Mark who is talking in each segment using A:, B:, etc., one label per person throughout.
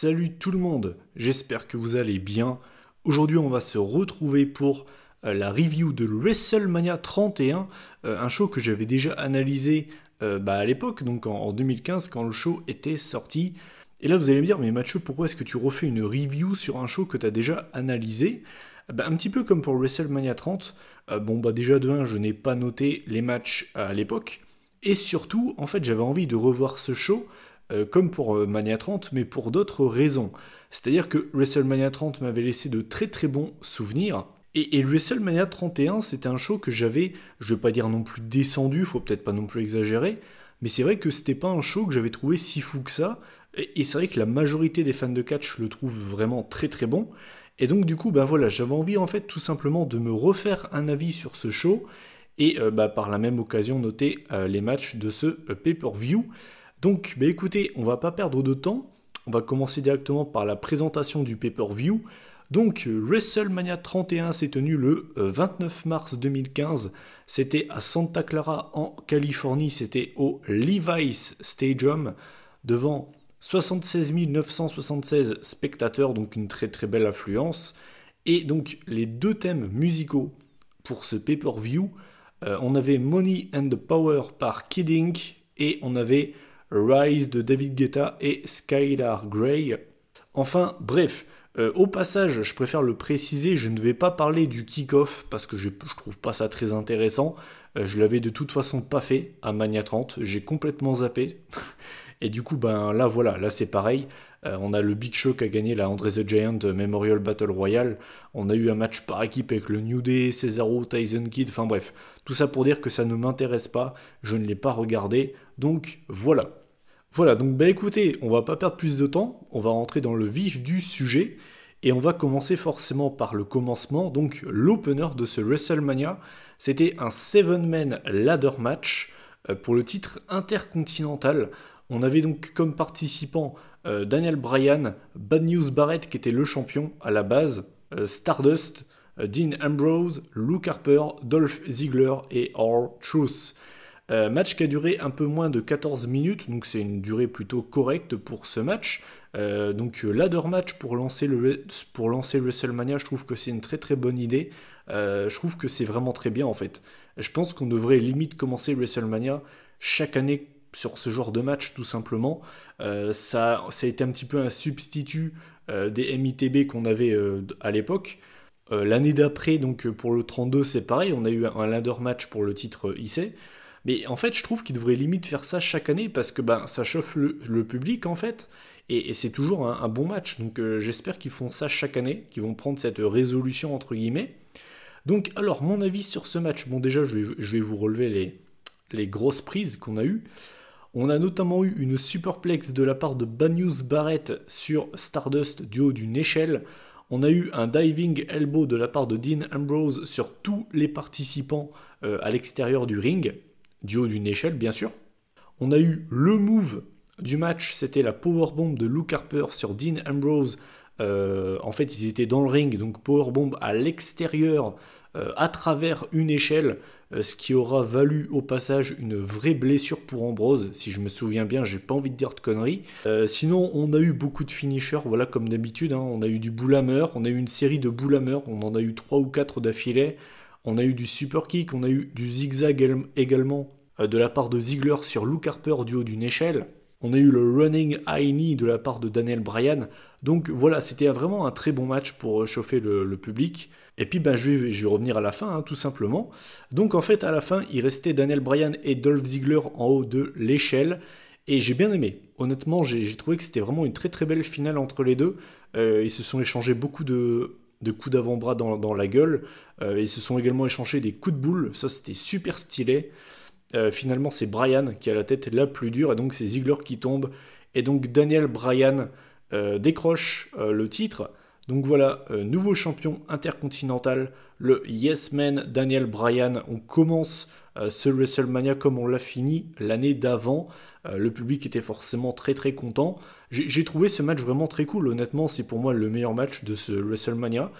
A: Salut tout le monde, j'espère que vous allez bien. Aujourd'hui on va se retrouver pour la review de WrestleMania 31, un show que j'avais déjà analysé à l'époque, donc en 2015 quand le show était sorti. Et là vous allez me dire, mais Mathieu, pourquoi est-ce que tu refais une review sur un show que tu as déjà analysé? Un petit peu comme pour WrestleMania 30, déjà de 1, je n'ai pas noté les matchs à l'époque. Et surtout, en fait, j'avais envie de revoir ce show comme pour Mania 30, mais pour d'autres raisons. C'est-à-dire que WrestleMania 30 m'avait laissé de très très bons souvenirs. Et WrestleMania 31, c'était un show que j'avais, je vais pas dire non plus descendu, faut peut-être pas non plus exagérer, mais c'est vrai que c'était pas un show que j'avais trouvé si fou que ça. Et c'est vrai que la majorité des fans de catch le trouvent vraiment très très bon. Et donc du coup, j'avais envie en fait tout simplement de me refaire un avis sur ce show et par la même occasion noter les matchs de ce pay-per-view. Donc écoutez, on va pas perdre de temps, on va commencer directement par la présentation du pay-per-view. Donc WrestleMania 31 s'est tenu le 29 mars 2015, c'était à Santa Clara en Californie, c'était au Levi's Stadium devant 76 976 spectateurs, donc une très très belle affluence. Et donc les deux thèmes musicaux pour ce pay-per-view, on avait Money and the Power par Kid Ink et on avait Rise de David Guetta et Skylar Grey. Enfin, bref, au passage, je préfère le préciser, je ne vais pas parler du kick-off parce que je trouve pas ça très intéressant. Je l'avais de toute façon pas fait à Mania 30, j'ai complètement zappé. Et du coup, là c'est pareil. On a le Big Show qui a gagné la Andre the Giant Memorial Battle Royale. On a eu un match par équipe avec le New Day, Cesaro, Tyson Kidd. Enfin bref, tout ça pour dire que ça ne m'intéresse pas. Je ne l'ai pas regardé. Donc voilà. Voilà, donc écoutez, on va pas perdre plus de temps. On va rentrer dans le vif du sujet. Et on va commencer forcément par le commencement. Donc l'opener de ce WrestleMania, c'était un 7-man ladder match pour le titre intercontinental. On avait donc comme participants Daniel Bryan, Bad News Barrett qui était le champion à la base, Stardust, Dean Ambrose, Luke Harper, Dolph Ziggler et R-Truth. Match qui a duré un peu moins de 14 minutes, donc c'est une durée plutôt correcte pour ce match. Ladder match pour lancer WrestleMania, je trouve que c'est une très très bonne idée. Je trouve que c'est vraiment très bien en fait. Je pense qu'on devrait limite commencer WrestleMania chaque année sur ce genre de match tout simplement. Ça a été un petit peu un substitut des MITB qu'on avait à l'époque. L'année d'après, donc pour le 32, c'est pareil, on a eu un ladder match pour le titre IC. Mais en fait, je trouve qu'ils devraient limite faire ça chaque année parce que ça chauffe le public en fait. Et c'est toujours un bon match. Donc j'espère qu'ils font ça chaque année, qu'ils vont prendre cette résolution entre guillemets. Donc alors, mon avis sur ce match. Bon déjà, je vais vous relever les grosses prises qu'on a eues. On a notamment eu une superplex de la part de Bad News Barrett sur Stardust du haut d'une échelle. On a eu un diving elbow de la part de Dean Ambrose sur tous les participants à l'extérieur du ring, du haut d'une échelle bien sûr. On a eu le move du match, c'était la powerbomb de Luke Harper sur Dean Ambrose. En fait, ils étaient dans le ring, donc powerbomb à l'extérieur, à travers une échelle, ce qui aura valu au passage une vraie blessure pour Ambrose, si je me souviens bien, j'ai pas envie de dire de conneries. Sinon, on a eu beaucoup de finishers, voilà comme d'habitude, on a eu du bull hammer, on a eu une série de bull hammer, on en a eu 3 ou 4 d'affilée, on a eu du super kick, on a eu du zigzag également de la part de Ziggler sur Luke Harper du haut d'une échelle. On a eu le running high knee de la part de Daniel Bryan. Donc voilà, c'était vraiment un très bon match pour chauffer le public. Et puis je vais revenir à la fin, tout simplement. Donc en fait, à la fin, il restait Daniel Bryan et Dolph Ziggler en haut de l'échelle. Et j'ai bien aimé. Honnêtement, j'ai trouvé que c'était vraiment une très très belle finale entre les deux. Ils se sont échangés beaucoup de coups d'avant-bras dans la gueule. Ils se sont également échangés des coups de boule. Ça, c'était super stylé. Finalement, c'est Bryan qui a la tête la plus dure, et donc c'est Ziggler qui tombe. Et donc Daniel Bryan décroche le titre. Donc voilà, nouveau champion intercontinental, le Yes Man Daniel Bryan. On commence ce WrestleMania comme on l'a fini l'année d'avant. Le public était forcément très très content. J'ai trouvé ce match vraiment très cool. Honnêtement, c'est pour moi le meilleur match de ce WrestleMania.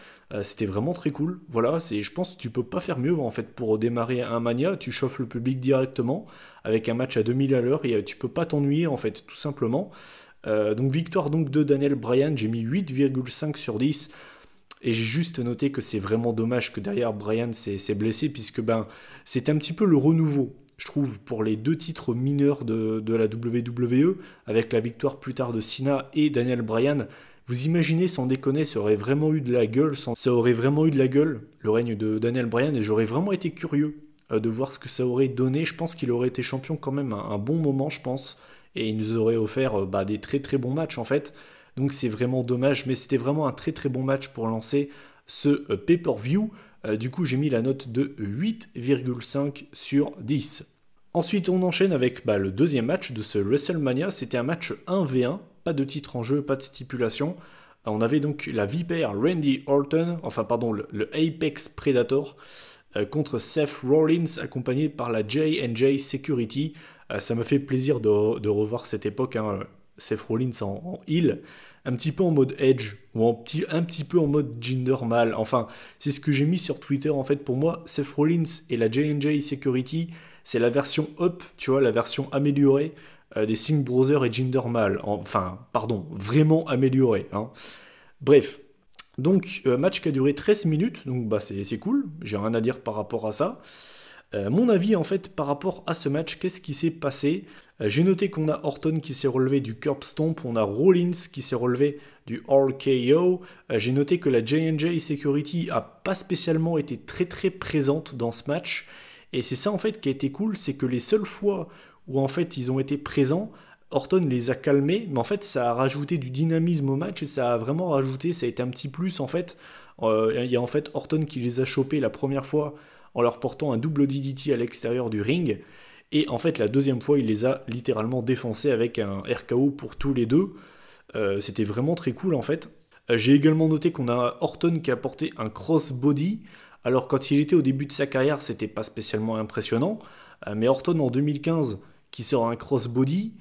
A: C'était vraiment très cool. Voilà, je pense que tu peux pas faire mieux en fait pour démarrer un Mania. Tu chauffes le public directement avec un match à 2000 à l'heure et tu peux pas t'ennuyer en fait, tout simplement. Donc victoire donc de Daniel Bryan, j'ai mis 8,5 sur 10. Et j'ai juste noté que c'est vraiment dommage que derrière Bryan s'est blessé, puisque ben, c'est un petit peu le renouveau, je trouve, pour les deux titres mineurs de la WWE, avec la victoire plus tard de Cena et Daniel Bryan. Vous imaginez, sans déconner, ça aurait vraiment eu de la gueule, ça aurait vraiment eu de la gueule, le règne de Daniel Bryan, et j'aurais vraiment été curieux de voir ce que ça aurait donné. Je pense qu'il aurait été champion quand même un bon moment, je pense, et il nous aurait offert bah, des très très bons matchs en fait. Donc c'est vraiment dommage, mais c'était vraiment un très très bon match pour lancer ce pay-per-view. Du coup, j'ai mis la note de 8,5 sur 10. Ensuite, on enchaîne avec bah, le deuxième match de ce WrestleMania. C'était un match 1v1, pas de titre en jeu, pas de stipulation. On avait donc la vipère Randy Orton, enfin pardon, le Apex Predator, contre Seth Rollins, accompagné par la J&J Security. Ça me fait plaisir de revoir cette époque, hein, Seth Rollins en heel, un petit peu en mode Edge, ou un petit peu en mode Jinder Mahal. Enfin, c'est ce que j'ai mis sur Twitter, en fait. Pour moi, Seth Rollins et la J&J Security, c'est la version up, tu vois, la version améliorée des Singh Brothers et Jinder Mahal. Enfin, pardon, vraiment améliorée. Hein. Bref, donc match qui a duré 13 minutes, donc bah, c'est cool, j'ai rien à dire par rapport à ça. Mon avis en fait par rapport à ce match, qu'est-ce qui s'est passé? J'ai noté qu'on a Orton qui s'est relevé du curb stomp, on a Rollins qui s'est relevé du RKO. J'ai noté que la J&J Security a pas spécialement été très très présente dans ce match. Et c'est ça en fait qui a été cool, c'est que les seules fois où en fait ils ont été présents, Orton les a calmés, mais en fait ça a rajouté du dynamisme au match et ça a vraiment rajouté, ça a été un petit plus en fait. Il y a en fait Orton qui les a chopés la première fois en leur portant un double DDT à l'extérieur du ring. Et en fait, la deuxième fois, il les a littéralement défoncés avec un RKO pour tous les deux. C'était vraiment très cool en fait. J'ai également noté qu'on a Orton qui a porté un crossbody. Alors quand il était au début de sa carrière, c'était pas spécialement impressionnant. Mais Orton en 2015, qui sort un crossbody,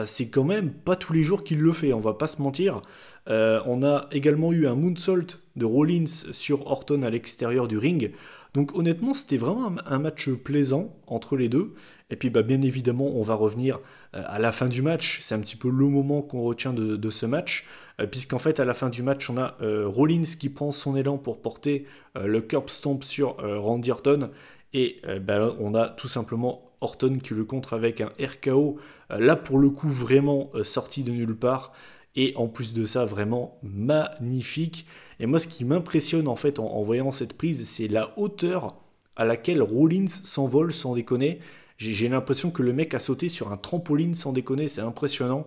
A: c'est quand même pas tous les jours qu'il le fait, on va pas se mentir. On a également eu un moonsault de Rollins sur Orton à l'extérieur du ring. Donc honnêtement, c'était vraiment un match plaisant entre les deux. Et puis bah, bien évidemment, on va revenir à la fin du match. C'est un petit peu le moment qu'on retient de ce match. Puisqu'en fait, à la fin du match, on a Rollins qui prend son élan pour porter le curb stomp sur Randy Orton. Et bah, on a tout simplement Orton qui le contre avec un RKO. Là, pour le coup, vraiment sorti de nulle part. Et en plus de ça, vraiment magnifique. Et moi, ce qui m'impressionne en fait en voyant cette prise, c'est la hauteur à laquelle Rollins s'envole sans déconner. J'ai l'impression que le mec a sauté sur un trampoline sans déconner, c'est impressionnant.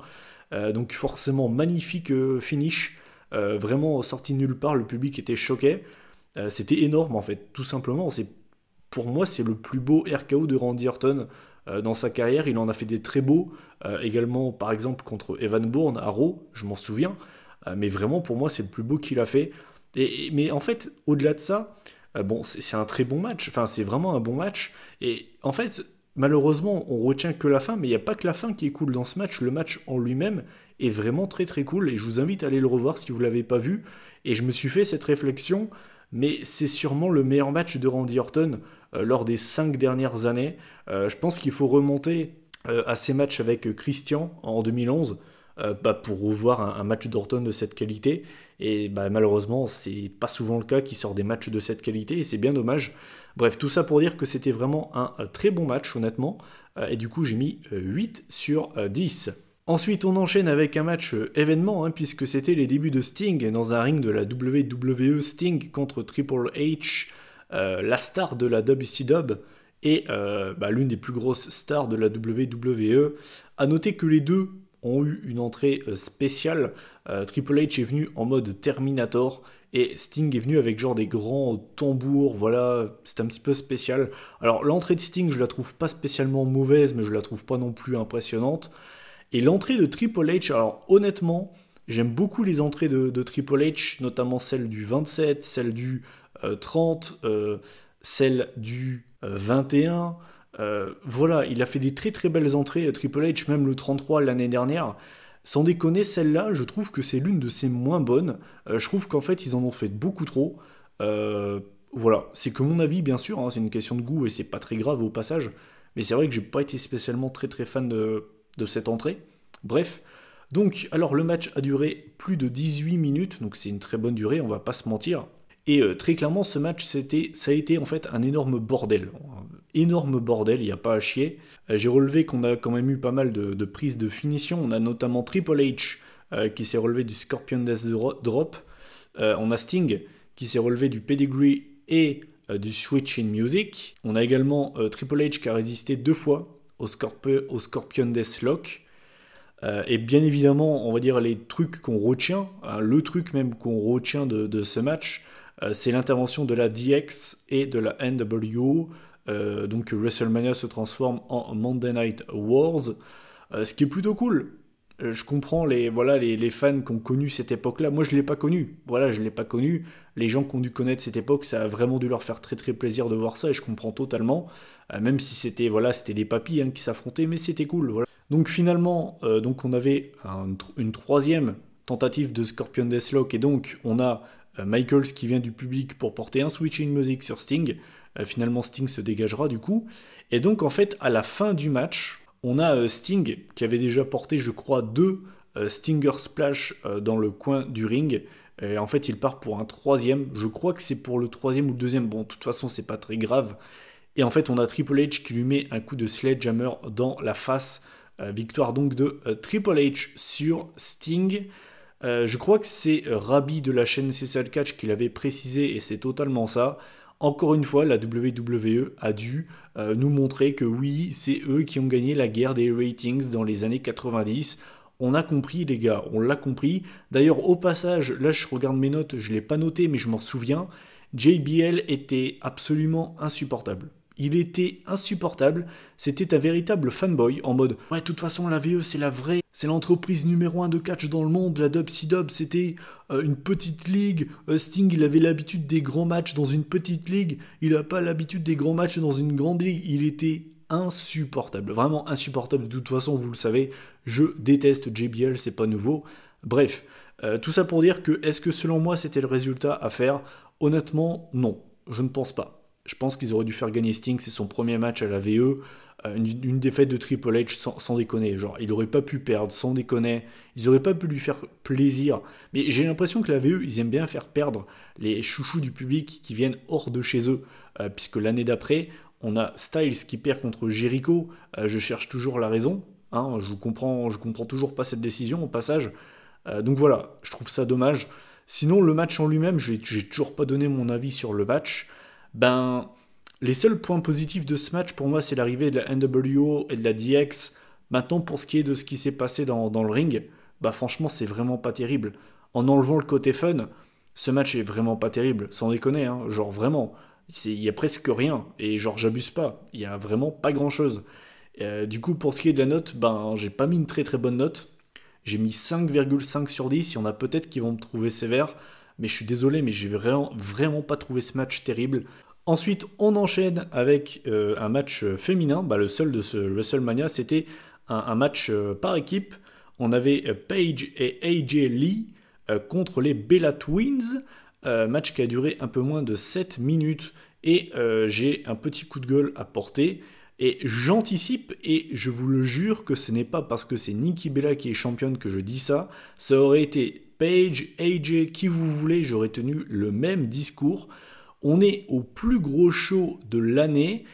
A: Donc forcément, magnifique finish. Vraiment sorti de nulle part, le public était choqué. C'était énorme en fait, tout simplement. Pour moi, c'est le plus beau RKO de Randy Orton dans sa carrière. Il en a fait des très beaux, également par exemple contre Evan Bourne à Raw, je m'en souviens. Mais vraiment, pour moi, c'est le plus beau qu'il a fait. Mais en fait, au-delà de ça, bon, c'est un très bon match. Enfin, c'est vraiment un bon match. Et en fait, malheureusement, on retient que la fin, mais il n'y a pas que la fin qui est cool dans ce match. Le match en lui-même est vraiment très très cool. Et je vous invite à aller le revoir si vous ne l'avez pas vu. Et je me suis fait cette réflexion, mais c'est sûrement le meilleur match de Randy Orton lors des 5 dernières années. Je pense qu'il faut remonter à ces matchs avec Christian en 2011. Bah, pour revoir un match d'Orton de cette qualité. Et bah, malheureusement, c'est pas souvent le cas qu'il sort des matchs de cette qualité et c'est bien dommage. Bref, tout ça pour dire que c'était vraiment un très bon match, honnêtement. Et du coup, j'ai mis 8 sur 10. Ensuite, on enchaîne avec un match événement, hein, puisque c'était les débuts de Sting dans un ring de la WWE. Sting contre Triple H, la star de la WCW et bah, l'une des plus grosses stars de la WWE. À noter que les deux ont eu une entrée spéciale. Triple H est venu en mode Terminator et Sting est venu avec genre des grands tambours, voilà, c'est un petit peu spécial. Alors l'entrée de Sting, je la trouve pas spécialement mauvaise, mais je la trouve pas non plus impressionnante. Et l'entrée de Triple H, alors honnêtement, j'aime beaucoup les entrées de Triple H, notamment celle du 27, celle du 30, celle du 21. Voilà, il a fait des très très belles entrées, Triple H, même le 33 l'année dernière. Sans déconner, celle-là, je trouve que c'est l'une de ses moins bonnes. Je trouve qu'en fait, ils en ont fait beaucoup trop. Voilà, c'est que mon avis, bien sûr, hein, c'est une question de goût et c'est pas très grave au passage. Mais c'est vrai que j'ai pas été spécialement très très fan de cette entrée. Bref, Donc, alors le match a duré plus de 18 minutes, donc c'est une très bonne durée, on va pas se mentir. Et très clairement, ce match, ça a été en fait un énorme bordel. Un énorme bordel, il n'y a pas à chier. J'ai relevé qu'on a quand même eu pas mal de prises de finition. On a notamment Triple H qui s'est relevé du Scorpion Death Drop. On a Sting qui s'est relevé du Pedigree et du Switch in Music. On a également Triple H qui a résisté 2 fois au Scorpion Death Lock. Et bien évidemment, on va dire les trucs qu'on retient, hein, le truc même qu'on retient de ce match, c'est l'intervention de la DX et de la NWO. Donc WrestleMania se transforme en Monday Night Wars, ce qui est plutôt cool. Je comprends les fans qui ont connu cette époque-là. Moi, je ne l'ai pas connu. Voilà, je ne l'ai pas connu. Les gens qui ont dû connaître cette époque, ça a vraiment dû leur faire très très plaisir de voir ça et je comprends totalement. Même si c'était des papis qui s'affrontaient, mais c'était cool. Voilà. Donc finalement, donc on avait une troisième tentative de Scorpion Deathlock et donc on a Michaels qui vient du public pour porter un Switch in Music sur Sting. Finalement, Sting se dégagera du coup. Et donc en fait, à la fin du match, on a Sting qui avait déjà porté, je crois, 2 Stinger Splash dans le coin du ring. Et en fait, il part pour un troisième. Je crois que c'est pour le troisième ou le deuxième. Bon, de toute façon, c'est pas très grave. Et en fait, on a Triple H qui lui met un coup de sledgehammer dans la face. Victoire donc de Triple H sur Sting. Je crois que c'est Rabi de la chaîne CCL Catch qui l'avait précisé et c'est totalement ça. Encore une fois, la WWE a dû nous montrer que oui, c'est eux qui ont gagné la guerre des ratings dans les années 90. On a compris les gars, on l'a compris. D'ailleurs au passage, là je regarde mes notes, je ne l'ai pas noté mais je m'en souviens, JBL était absolument insupportable. Il était insupportable, c'était un véritable fanboy en mode « Ouais, de toute façon, la VE, c'est la vraie, c'est l'entreprise numéro 1 de catch dans le monde, la WCW, c'était une petite ligue, Sting, il avait l'habitude des grands matchs dans une petite ligue, il n'a pas l'habitude des grands matchs dans une grande ligue, il était insupportable, vraiment insupportable, de toute façon, vous le savez, je déteste JBL, c'est pas nouveau, bref, tout ça pour dire que, est-ce que selon moi, c'était le résultat à faire? Honnêtement, non, je ne pense pas. Je pense qu'ils auraient dû faire gagner Sting, c'est son premier match à la VE, une défaite de Triple H sans déconner, genre il aurait pas pu perdre, sans déconner, ils auraient pas pu lui faire plaisir, mais j'ai l'impression que la VE, ils aiment bien faire perdre les chouchous du public qui viennent hors de chez eux, puisque l'année d'après, on a Styles qui perd contre Jericho, je cherche toujours la raison, hein, je comprends toujours pas cette décision au passage, donc voilà, je trouve ça dommage. Sinon le match en lui-même, j'ai toujours pas donné mon avis sur le match. Ben, les seuls points positifs de ce match, pour moi, c'est l'arrivée de la NWO et de la DX. Maintenant, pour ce qui est de ce qui s'est passé dans le ring, bah franchement, c'est vraiment pas terrible. En enlevant le côté fun, ce match est vraiment pas terrible, sans déconner, hein, genre vraiment. Il y a presque rien, et genre j'abuse pas, il y a vraiment pas grand-chose. Du coup, pour ce qui est de la note, ben, j'ai pas mis une très très bonne note. J'ai mis 5,5 sur 10, il y en a peut-être qui vont me trouver sévère, mais je suis désolé, mais j'ai vraiment pas trouvé ce match terrible. Ensuite, on enchaîne avec un match féminin, bah, le seul de ce WrestleMania, c'était un match par équipe. On avait Paige et AJ Lee contre les Bella Twins, match qui a duré un peu moins de 7 minutes, et j'ai un petit coup de gueule à porter. Et j'anticipe, et je vous le jure que ce n'est pas parce que c'est Nikki Bella qui est championne que je dis ça, ça aurait été Paige, AJ, qui vous voulez, j'aurais tenu le même discours. On est au plus gros show de l'année.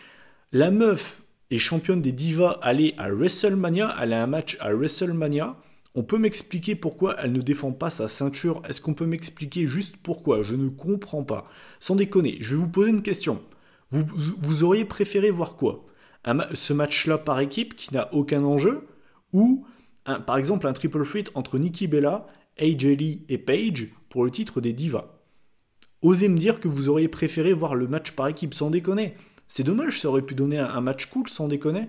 A: La meuf est championne des divas, elle est à WrestleMania, elle a un match à WrestleMania. On peut m'expliquer pourquoi elle ne défend pas sa ceinture? Est-ce qu'on peut m'expliquer juste pourquoi? Je ne comprends pas. Sans déconner, je vais vous poser une question. Vous auriez préféré voir quoi? Ce match-là par équipe qui n'a aucun enjeu? Ou, par exemple, un triple threat entre Nikki Bella, AJ Lee et Paige pour le titre des divas? Osez me dire que vous auriez préféré voir le match par équipe, sans déconner. C'est dommage, ça aurait pu donner un match cool, sans déconner.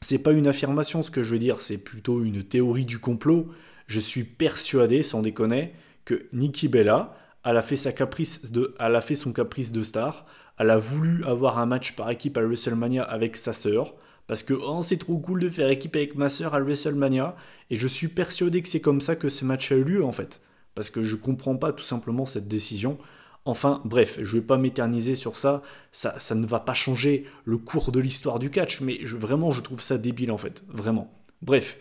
A: C'est pas une affirmation ce que je veux dire, c'est plutôt une théorie du complot. Je suis persuadé, sans déconner, que Nikki Bella, elle a fait son caprice de star, elle a voulu avoir un match par équipe à WrestleMania avec sa sœur, parce que oh, c'est trop cool de faire équipe avec ma sœur à WrestleMania, et je suis persuadé que c'est comme ça que ce match a eu lieu en fait, parce que je comprends pas tout simplement cette décision. Enfin, bref, je vais pas m'éterniser sur ça, ça ne va pas changer le cours de l'histoire du catch, mais vraiment, je trouve ça débile en fait, vraiment. Bref,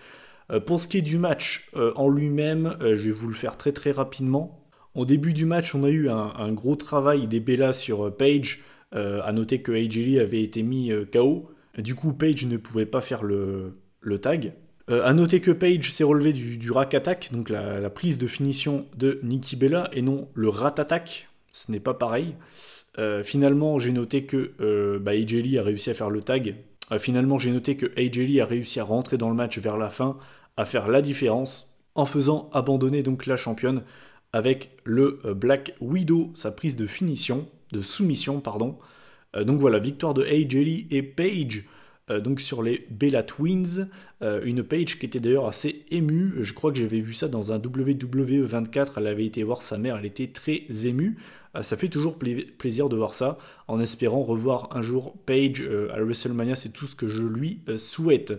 A: Pour ce qui est du match en lui-même, je vais vous le faire très très rapidement. Au début du match, on a eu un gros travail des Bellas sur Paige. À noter que AJ Lee avait été mis KO. Du coup, Paige ne pouvait pas faire le tag. À noter que Paige s'est relevé du rack attack, donc la prise de finition de Nikki Bella, et non le rat attack. Ce n'est pas pareil. Finalement, j'ai noté que AJ Lee a réussi à faire le tag. Finalement, j'ai noté que AJ Lee a réussi à rentrer dans le match vers la fin, à faire la différence, en faisant abandonner donc la championne avec le Black Widow, sa prise de finition, de soumission, pardon. Donc voilà, victoire de AJ Lee et Paige, donc sur les Bella Twins. Une Paige qui était d'ailleurs assez émue. Je crois que j'avais vu ça dans un WWE 24. Elle avait été voir sa mère, elle était très émue. Ça fait toujours plaisir de voir ça, en espérant revoir un jour Paige à WrestleMania, c'est tout ce que je lui souhaite.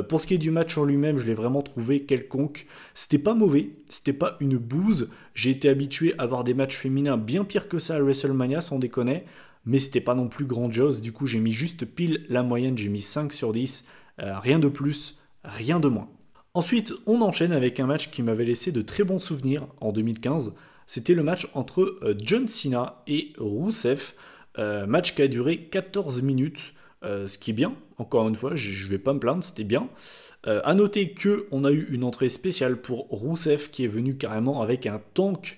A: Pour ce qui est du match en lui-même, je l'ai vraiment trouvé quelconque. C'était pas mauvais, c'était pas une bouse. J'ai été habitué à voir des matchs féminins bien pires que ça à WrestleMania, sans déconner, mais c'était pas non plus grandiose. Du coup, j'ai mis juste pile la moyenne, j'ai mis 5 sur 10. Rien de plus, rien de moins. Ensuite, on enchaîne avec un match qui m'avait laissé de très bons souvenirs en 2015. C'était le match entre John Cena et Rusev. Match qui a duré 14 minutes, ce qui est bien. Encore une fois, je vais pas me plaindre, c'était bien. À noter qu'on a eu une entrée spéciale pour Rusev qui est venu carrément avec un tank,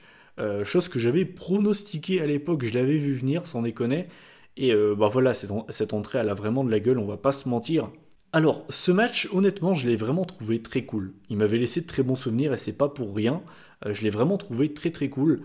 A: chose que j'avais pronostiquée à l'époque, je l'avais vu venir sans déconner. Et voilà, cette entrée elle a vraiment de la gueule, on va pas se mentir. Alors, ce match, honnêtement, je l'ai vraiment trouvé très cool. Il m'avait laissé de très bons souvenirs et c'est pas pour rien. Je l'ai vraiment trouvé très très cool.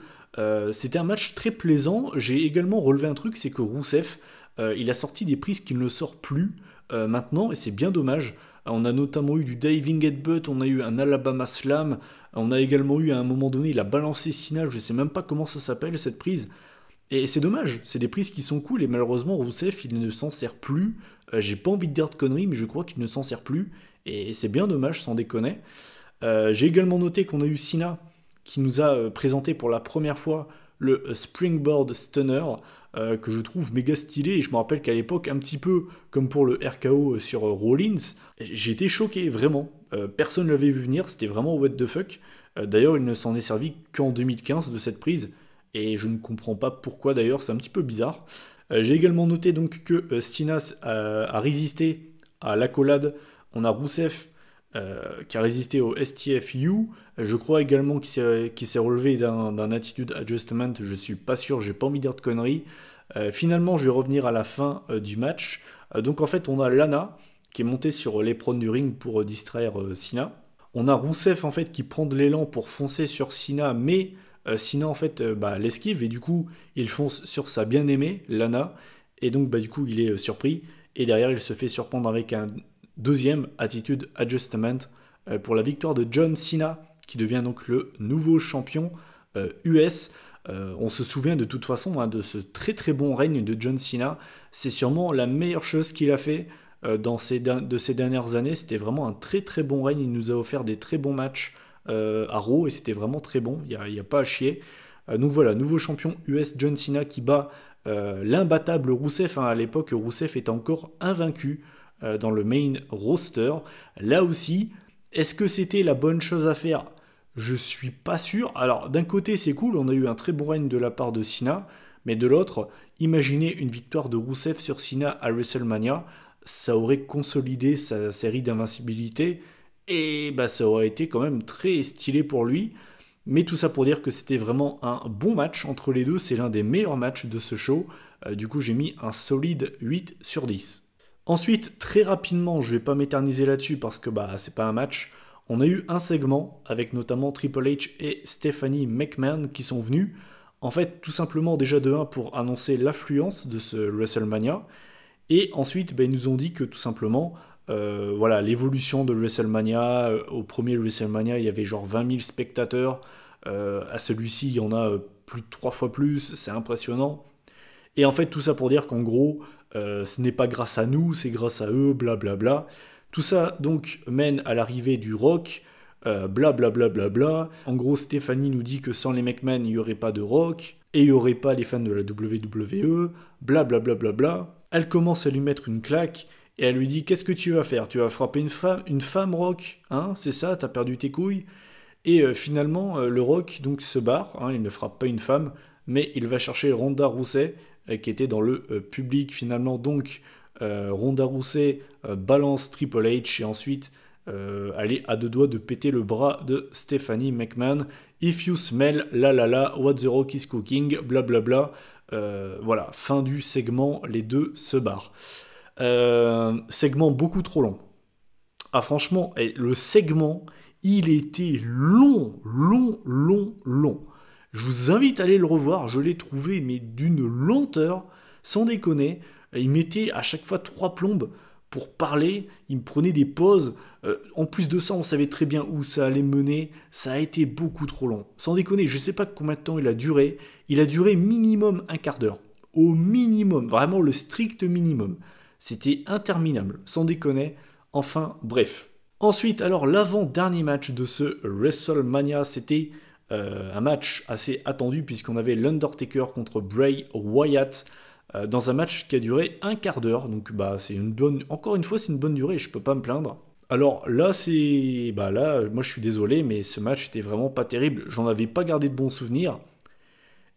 A: C'était un match très plaisant. J'ai également relevé un truc, c'est que Rusev, il a sorti des prises qu'il ne sort plus maintenant et c'est bien dommage. On a notamment eu du diving headbutt, on a eu un Alabama slam, on a également eu à un moment donné, il a balancé Cena, je sais même pas comment ça s'appelle cette prise. Et c'est dommage, c'est des prises qui sont cool et malheureusement Rusev il ne s'en sert plus. J'ai pas envie de dire de conneries mais je crois qu'il ne s'en sert plus et c'est bien dommage sans déconner. J'ai également noté qu'on a eu Cena qui nous a présenté pour la première fois le Springboard Stunner que je trouve méga stylé et je me rappelle qu'à l'époque un petit peu comme pour le RKO sur Rollins, j'ai été choqué vraiment. Personne ne l'avait vu venir, c'était vraiment what the fuck. D'ailleurs il ne s'en est servi qu'en 2015 de cette prise. Et je ne comprends pas pourquoi d'ailleurs, c'est un petit peu bizarre. J'ai également noté donc que Cena a résisté à l'accolade. On a Rusev qui a résisté au STFU. Je crois également qu'il s'est relevé d'un attitude adjustment. Je suis pas sûr, j'ai pas envie de dire de conneries. Finalement, je vais revenir à la fin du match. Donc en fait, on a Lana qui est montée sur l'éperon du ring pour distraire Cena. On a Rusev en fait qui prend de l'élan pour foncer sur Cena, mais Cena en fait l'esquive et du coup il fonce sur sa bien-aimée Lana et donc du coup il est surpris et derrière il se fait surprendre avec un deuxième attitude adjustment pour la victoire de John Cena qui devient donc le nouveau champion US. On se souvient de toute façon de ce très très bon règne de John Cena. C'est sûrement la meilleure chose qu'il a fait de ces dernières années. C'était vraiment un très très bon règne. Il nous a offert des très bons matchs à Raw et c'était vraiment très bon, il n'y a pas à chier. Donc voilà, nouveau champion US John Cena qui bat l'imbattable Rusev. À l'époque, Rusev est encore invaincu dans le main roster. Là aussi, est-ce que c'était la bonne chose à faire? Je suis pas sûr. Alors d'un côté c'est cool, on a eu un très bon règne de la part de Cena, mais de l'autre, imaginez une victoire de Rusev sur Cena à WrestleMania, ça aurait consolidé sa série d'invincibilité. Et ça aurait été quand même très stylé pour lui. Mais tout ça pour dire que c'était vraiment un bon match entre les deux. C'est l'un des meilleurs matchs de ce show. Du coup, j'ai mis un solide 8 sur 10. Ensuite, très rapidement, je vais pas m'éterniser là-dessus parce que c'est pas un match. On a eu un segment avec notamment Triple H et Stephanie McMahon qui sont venus. En fait, tout simplement déjà de 1 pour annoncer l'affluence de ce WrestleMania. Et ensuite, ils nous ont dit que tout simplement... l'évolution de WrestleMania. Au premier WrestleMania, il y avait genre 20 000 spectateurs. À celui-ci, il y en a plus de 3 fois plus. C'est impressionnant. Et en fait, tout ça pour dire qu'en gros, ce n'est pas grâce à nous, c'est grâce à eux, blablabla. Tout ça, donc, mène à l'arrivée du Rock, blablabla. En gros, Stéphanie nous dit que sans les McMahon, il n'y aurait pas de Rock. Et il n'y aurait pas les fans de la WWE, blablabla. Elle commence à lui mettre une claque. Et elle lui dit, qu'est-ce que tu vas faire? Tu vas frapper une femme Rock, hein? C'est ça, t'as perdu tes couilles? Et finalement, le Rock donc se barre, hein, il ne frappe pas une femme, mais il va chercher Ronda Rousey, qui était dans le public finalement. Donc Ronda Rousey balance Triple H et ensuite elle est à deux doigts de péter le bras de Stephanie McMahon. If you smell la la la, what the Rock is cooking, blablabla. Voilà, fin du segment, les deux se barrent. Segment beaucoup trop long. Ah franchement, le segment, il était long, long, long, long. Je vous invite à aller le revoir, je l'ai trouvé mais d'une lenteur, sans déconner. Il mettait à chaque fois 3 plombes pour parler, il me prenait des pauses. En plus de ça, on savait très bien où ça allait mener. Ça a été beaucoup trop long. Sans déconner, je ne sais pas combien de temps il a duré. Il a duré minimum un quart d'heure. Au minimum, vraiment le strict minimum. C'était interminable, sans déconner. Enfin, bref. Ensuite, alors l'avant-dernier match de ce WrestleMania, c'était un match assez attendu puisqu'on avait l'Undertaker contre Bray Wyatt dans un match qui a duré un quart d'heure. Donc bah c'est une bonne, encore une fois c'est une bonne durée, je peux pas me plaindre. Alors là moi je suis désolé mais ce match était vraiment pas terrible. J'en avais pas gardé de bons souvenirs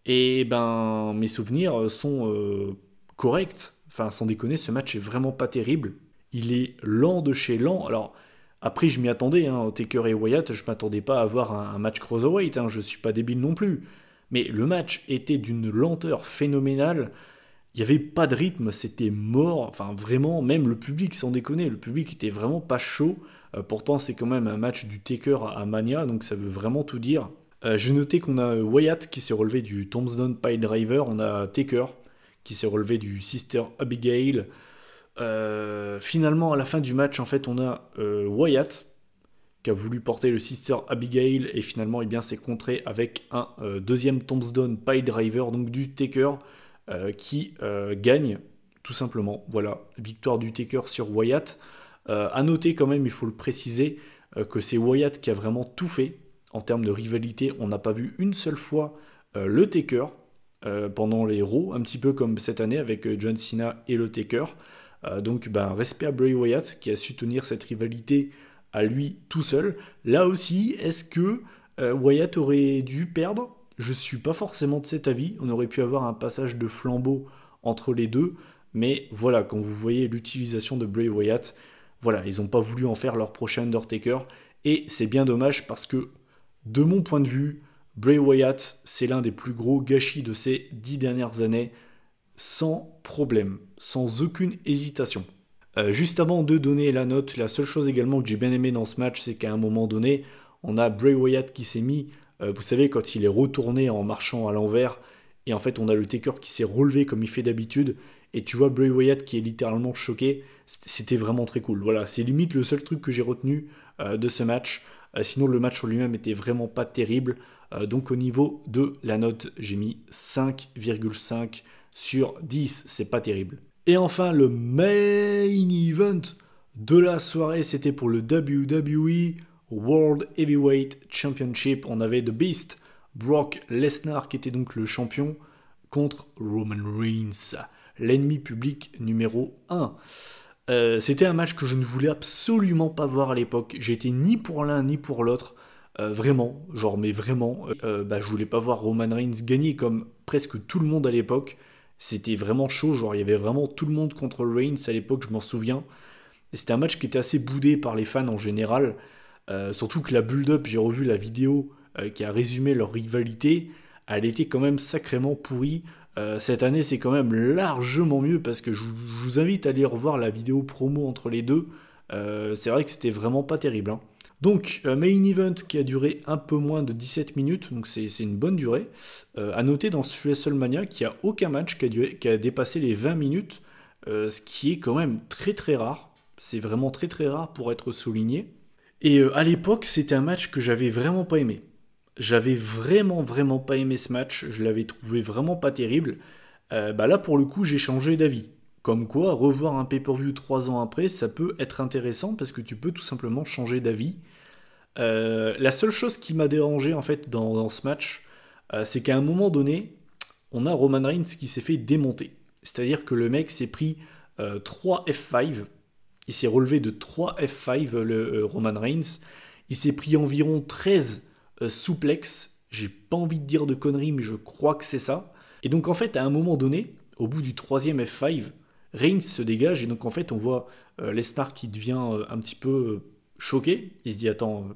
A: et ben mes souvenirs sont corrects. Enfin sans déconner, ce match est vraiment pas terrible. Il est lent de chez lent. Alors après, je m'y attendais, hein, Taker et Wyatt, je m'attendais pas à avoir un match cruiserweight, hein, je suis pas débile non plus. Mais le match était d'une lenteur phénoménale, il n'y avait pas de rythme, c'était mort, enfin vraiment, même le public, sans déconner, le public était vraiment pas chaud. Pourtant, c'est quand même un match du Taker à Mania, donc ça veut vraiment tout dire. J'ai noté qu'on a Wyatt qui s'est relevé du Tombstone Piledriver, on a Taker qui s'est relevé du Sister Abigail. Finalement, à la fin du match, en fait, on a Wyatt qui a voulu porter le Sister Abigail et finalement, eh bien, c'est contré avec un deuxième Tombstone Piledriver, donc du Taker qui gagne tout simplement. Voilà, victoire du Taker sur Wyatt. À noter quand même, il faut le préciser, que c'est Wyatt qui a vraiment tout fait en termes de rivalité. On n'a pas vu une seule fois le Taker pendant les Raw, un petit peu comme cette année avec John Cena et le Taker. Donc respect à Bray Wyatt qui a su tenir cette rivalité à lui tout seul. Là aussi, est-ce que Wyatt aurait dû perdre? Je suis pas forcément de cet avis. On aurait pu avoir un passage de flambeau entre les deux. Mais voilà, quand vous voyez l'utilisation de Bray Wyatt, voilà, ils n'ont pas voulu en faire leur prochain Undertaker. Et c'est bien dommage parce que, de mon point de vue, Bray Wyatt, c'est l'un des plus gros gâchis de ces 10 dernières années. Sans problème, sans aucune hésitation. Juste avant de donner la note, la seule chose également que j'ai bien aimé dans ce match, c'est qu'à un moment donné, on a Bray Wyatt qui s'est mis, vous savez, quand il est retourné en marchant à l'envers, et en fait on a le Taker qui s'est relevé comme il fait d'habitude, et tu vois Bray Wyatt qui est littéralement choqué, c'était vraiment très cool. Voilà, c'est limite le seul truc que j'ai retenu de ce match. Sinon le match en lui-même était vraiment pas terrible. Donc au niveau de la note, j'ai mis 5,5 sur 10, c'est pas terrible. Et enfin, le main event de la soirée, c'était pour le WWE World Heavyweight Championship. On avait The Beast, Brock Lesnar, qui était donc le champion, contre Roman Reigns, l'ennemi public numéro 1. C'était un match que je ne voulais absolument pas voir à l'époque. J'étais ni pour l'un ni pour l'autre. Vraiment, je voulais pas voir Roman Reigns gagner comme presque tout le monde à l'époque. C'était vraiment chaud, genre il y avait vraiment tout le monde contre Reigns à l'époque, je m'en souviens. Et c'était un match qui était assez boudé par les fans en général. Surtout que la build-up, j'ai revu la vidéo qui a résumé leur rivalité, elle était quand même sacrément pourrie. Cette année, c'est quand même largement mieux parce que je vous invite à aller revoir la vidéo promo entre les deux. C'est vrai que c'était vraiment pas terrible, hein. Donc, main event qui a duré un peu moins de 17 minutes, donc c'est une bonne durée. À noter dans ce WrestleMania qu'il n'y a aucun match qui a dépassé les 20 minutes, ce qui est quand même très très rare. C'est vraiment très très rare pour être souligné. Et à l'époque, c'était un match que j'avais vraiment pas aimé. J'avais vraiment vraiment pas aimé ce match, je l'avais trouvé vraiment pas terrible. Là pour le coup, j'ai changé d'avis. Comme quoi, revoir un pay-per-view 3 ans après, ça peut être intéressant parce que tu peux tout simplement changer d'avis. La seule chose qui m'a dérangé en fait dans ce match, c'est qu'à un moment donné, on a Roman Reigns qui s'est fait démonter. C'est-à-dire que le mec s'est pris 3 F5 Il s'est relevé de 3 F5, Roman Reigns. Il s'est pris environ 13 souplexes. J'ai pas envie de dire de conneries, mais je crois que c'est ça. Et donc en fait, à un moment donné, au bout du 3e F5, Reigns se dégage. Et donc en fait, on voit Lesnar qui devient un petit peu choqué. Il se dit, attends,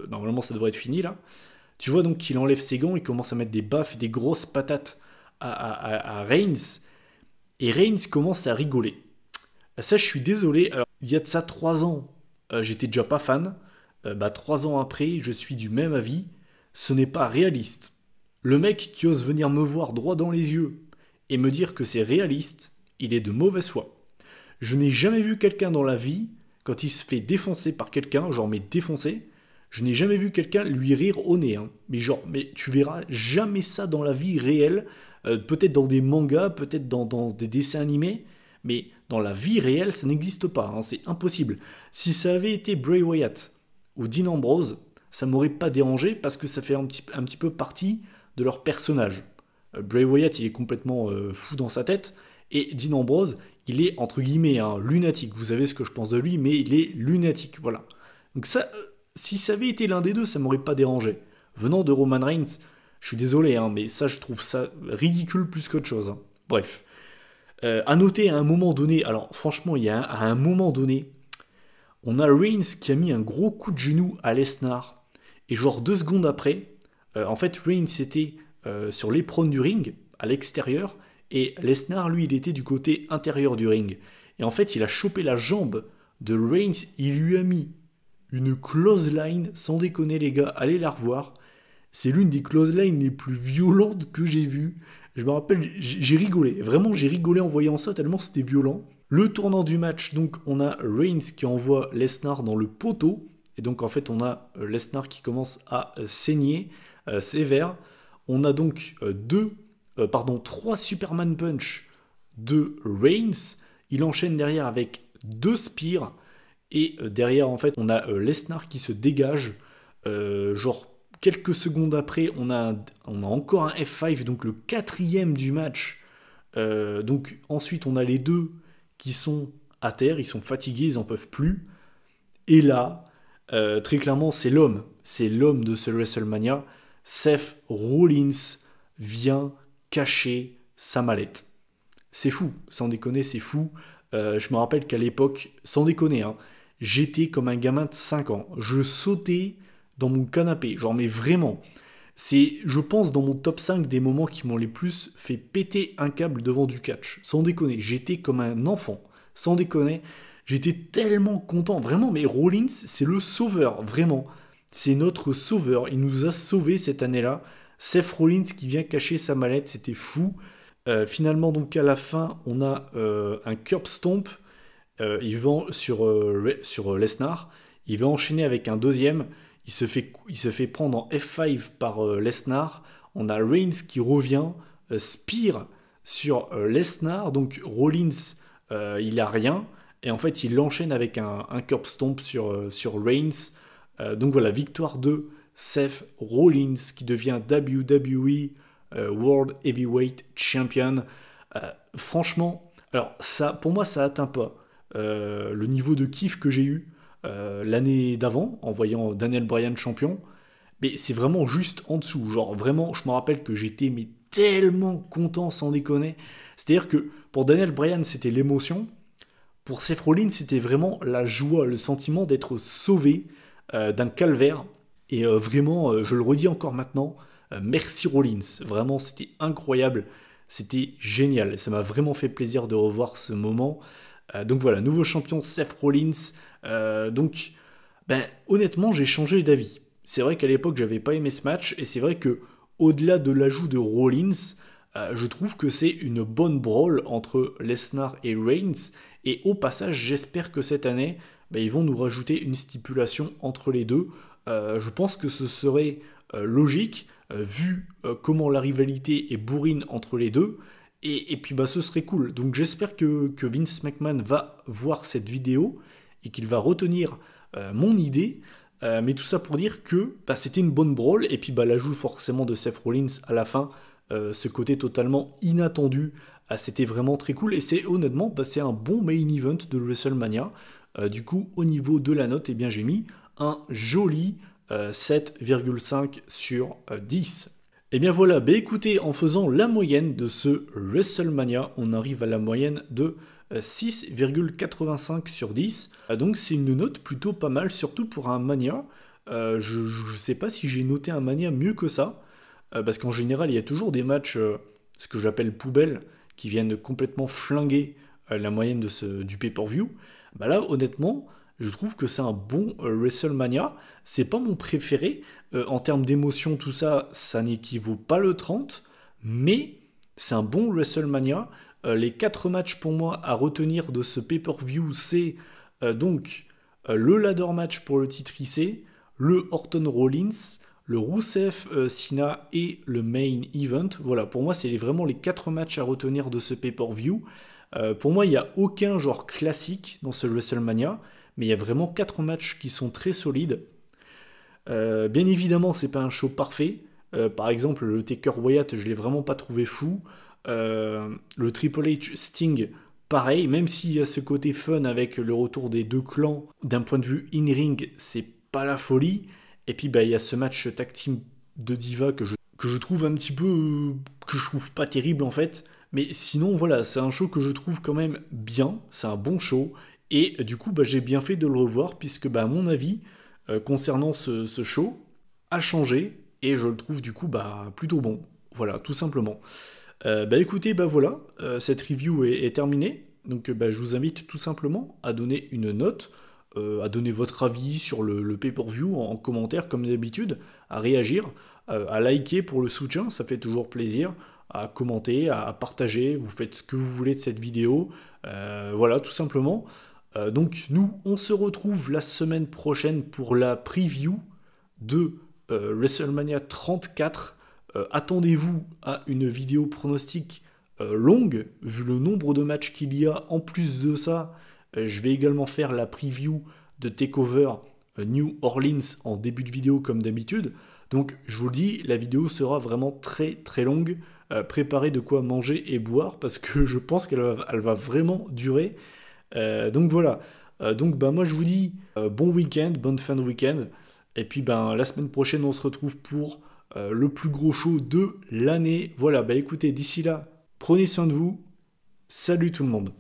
A: normalement ça devrait être fini là. Tu vois donc qu'il enlève ses gants, il commence à mettre des baffes et des grosses patates à Reigns. Et Reigns commence à rigoler. Ça, je suis désolé. Alors, il y a de ça 3 ans, j'étais déjà pas fan. 3 ans après, je suis du même avis. Ce n'est pas réaliste. Le mec qui ose venir me voir droit dans les yeux et me dire que c'est réaliste, il est de mauvaise foi. Je n'ai jamais vu quelqu'un dans la vie, quand il se fait défoncer par quelqu'un, genre mais défoncer, je n'ai jamais vu quelqu'un lui rire au nez. Hein. Mais tu verras jamais ça dans la vie réelle. Peut-être dans des mangas, peut-être dans des dessins animés, mais dans la vie réelle, ça n'existe pas. Hein, c'est impossible. Si ça avait été Bray Wyatt ou Dean Ambrose, ça m'aurait pas dérangé parce que ça fait un petit peu partie de leur personnage. Bray Wyatt, il est complètement fou dans sa tête, et Dean Ambrose, il est entre guillemets un lunatique. Vous savez ce que je pense de lui, mais il est lunatique, voilà. Donc ça, si ça avait été l'un des deux, ça m'aurait pas dérangé. Venant de Roman Reigns, je suis désolé, hein, mais ça, je trouve ça ridicule plus qu'autre chose. Hein. Bref. À noter à un moment donné, alors franchement, à un moment donné, on a Reigns qui a mis un gros coup de genou à Lesnar. Et genre 2 secondes après, en fait, Reigns était sur l'éperon du ring, à l'extérieur, et Lesnar, lui, il était du côté intérieur du ring. Et en fait, il a chopé la jambe de Reigns, il lui a mis une clothesline, sans déconner les gars, allez la revoir. C'est l'une des clotheslines les plus violentes que j'ai vues. Je me rappelle, j'ai rigolé. Vraiment, j'ai rigolé en voyant ça tellement c'était violent. Le tournant du match, donc on a Reigns qui envoie Lesnar dans le poteau. Et donc en fait, on a Lesnar qui commence à saigner sévère. On a donc 3 Superman Punch de Reigns. Il enchaîne derrière avec 2 spears. Et derrière, en fait, on a Lesnar qui se dégage. Genre, quelques secondes après, on a encore un F5, donc le 4e du match. Donc ensuite, on a les deux qui sont à terre, ils sont fatigués, ils n'en peuvent plus. Et là, très clairement, c'est l'homme de ce WrestleMania. Seth Rollins vient cacher sa mallette. C'est fou, sans déconner, c'est fou. Je me rappelle qu'à l'époque, sans déconner, hein, j'étais comme un gamin de 5 ans. Je sautais dans mon canapé, genre mais vraiment. C'est, je pense, dans mon top 5 des moments qui m'ont les plus fait péter un câble devant du catch. Sans déconner, j'étais comme un enfant. Sans déconner, j'étais tellement content. Vraiment, mais Rollins, c'est le sauveur, vraiment. C'est notre sauveur. Il nous a sauvés cette année-là. Seth Rollins qui vient cacher sa mallette, c'était fou. Finalement, donc à la fin, on a un curb stomp. Il va sur Lesnar. Il va enchaîner avec un deuxième. Il se fait prendre en F5 par Lesnar. On a Reigns qui revient, spear sur Lesnar. Donc Rollins, il a rien. Et en fait, il enchaîne avec un curb stomp sur Reigns. Donc voilà, victoire de Seth Rollins qui devient WWE World Heavyweight Champion. Franchement, alors ça, pour moi, ça atteint pas le niveau de kiff que j'ai eu l'année d'avant en voyant Daniel Bryan champion, mais c'est vraiment juste en dessous. Genre vraiment, je me rappelle que j'étais mais tellement content sans déconner. C'est-à-dire que pour Daniel Bryan, c'était l'émotion. Pour Seth Rollins, c'était vraiment la joie, le sentiment d'être sauvé d'un calvaire. Et vraiment, je le redis encore maintenant, merci Rollins. Vraiment, c'était incroyable. C'était génial. Ça m'a vraiment fait plaisir de revoir ce moment. Donc voilà, nouveau champion Seth Rollins. Honnêtement, j'ai changé d'avis. C'est vrai qu'à l'époque, j'avais pas aimé ce match. Et c'est vrai que au-delà de l'ajout de Rollins, je trouve que c'est une bonne brawl entre Lesnar et Reigns. Et au passage, j'espère que cette année, ils vont nous rajouter une stipulation entre les deux. Je pense que ce serait logique, vu comment la rivalité est bourrine entre les deux. Et puis ce serait cool. Donc j'espère que Vince McMahon va voir cette vidéo et qu'il va retenir mon idée. Mais tout ça pour dire que c'était une bonne brawl. Et puis l'ajout forcément de Seth Rollins à la fin, ce côté totalement inattendu C'était vraiment très cool et c'est honnêtement, c'est un bon main event de WrestleMania. Du coup, au niveau de la note, eh bien, j'ai mis un joli 7,5 sur 10. Et bien voilà, écoutez, en faisant la moyenne de ce WrestleMania, on arrive à la moyenne de 6,85 sur 10. Donc c'est une note plutôt pas mal, surtout pour un Mania. Je ne sais pas si j'ai noté un Mania mieux que ça, parce qu'en général, il y a toujours des matchs, ce que j'appelle poubelles, qui viennent complètement flinguer la moyenne du pay-per-view. Bah là, honnêtement, je trouve que c'est un bon WrestleMania. C'est pas mon préféré. En termes d'émotion, tout ça, ça n'équivaut pas le 30. Mais c'est un bon WrestleMania. Les 4 matchs pour moi à retenir de ce pay-per-view, c'est donc le ladder match pour le titre IC, le Orton Rollins, le Rusev Cena et le main event. Voilà, pour moi, c'est vraiment les 4 matchs à retenir de ce pay-per-view. Pour moi, il n'y a aucun genre classique dans ce WrestleMania, mais il y a vraiment 4 matchs qui sont très solides. Bien évidemment, c'est pas un show parfait. Par exemple, le Taker Wyatt, je l'ai vraiment pas trouvé fou. Le Triple H Sting, pareil, même s'il y a ce côté fun avec le retour des deux clans, d'un point de vue in-ring, c'est pas la folie. Et puis il y a ce match tag team de Diva que je trouve un petit peu, que je trouve pas terrible en fait. Mais sinon voilà, c'est un show que je trouve quand même bien, c'est un bon show. Et du coup j'ai bien fait de le revoir puisque à mon avis, concernant ce show, a changé. Et je le trouve du coup plutôt bon. Voilà, tout simplement. Écoutez, voilà, cette review est terminée. Donc je vous invite tout simplement à donner une note, à donner votre avis sur le pay-per-view en commentaire comme d'habitude, à réagir, à liker pour le soutien, ça fait toujours plaisir, à commenter, à partager, vous faites ce que vous voulez de cette vidéo, voilà tout simplement. Donc nous, on se retrouve la semaine prochaine pour la preview de WrestleMania 34. Attendez-vous à une vidéo pronostic longue, vu le nombre de matchs qu'il y a. En plus de ça, je vais également faire la preview de TakeOver New Orleans en début de vidéo comme d'habitude. Donc je vous le dis, la vidéo sera vraiment très très longue. Préparez de quoi manger et boire parce que je pense qu'elle va vraiment durer. Donc voilà. Donc moi je vous dis bon week-end, bonne fin de week-end. Et puis la semaine prochaine on se retrouve pour le plus gros show de l'année. Voilà, écoutez, d'ici là, prenez soin de vous. Salut tout le monde.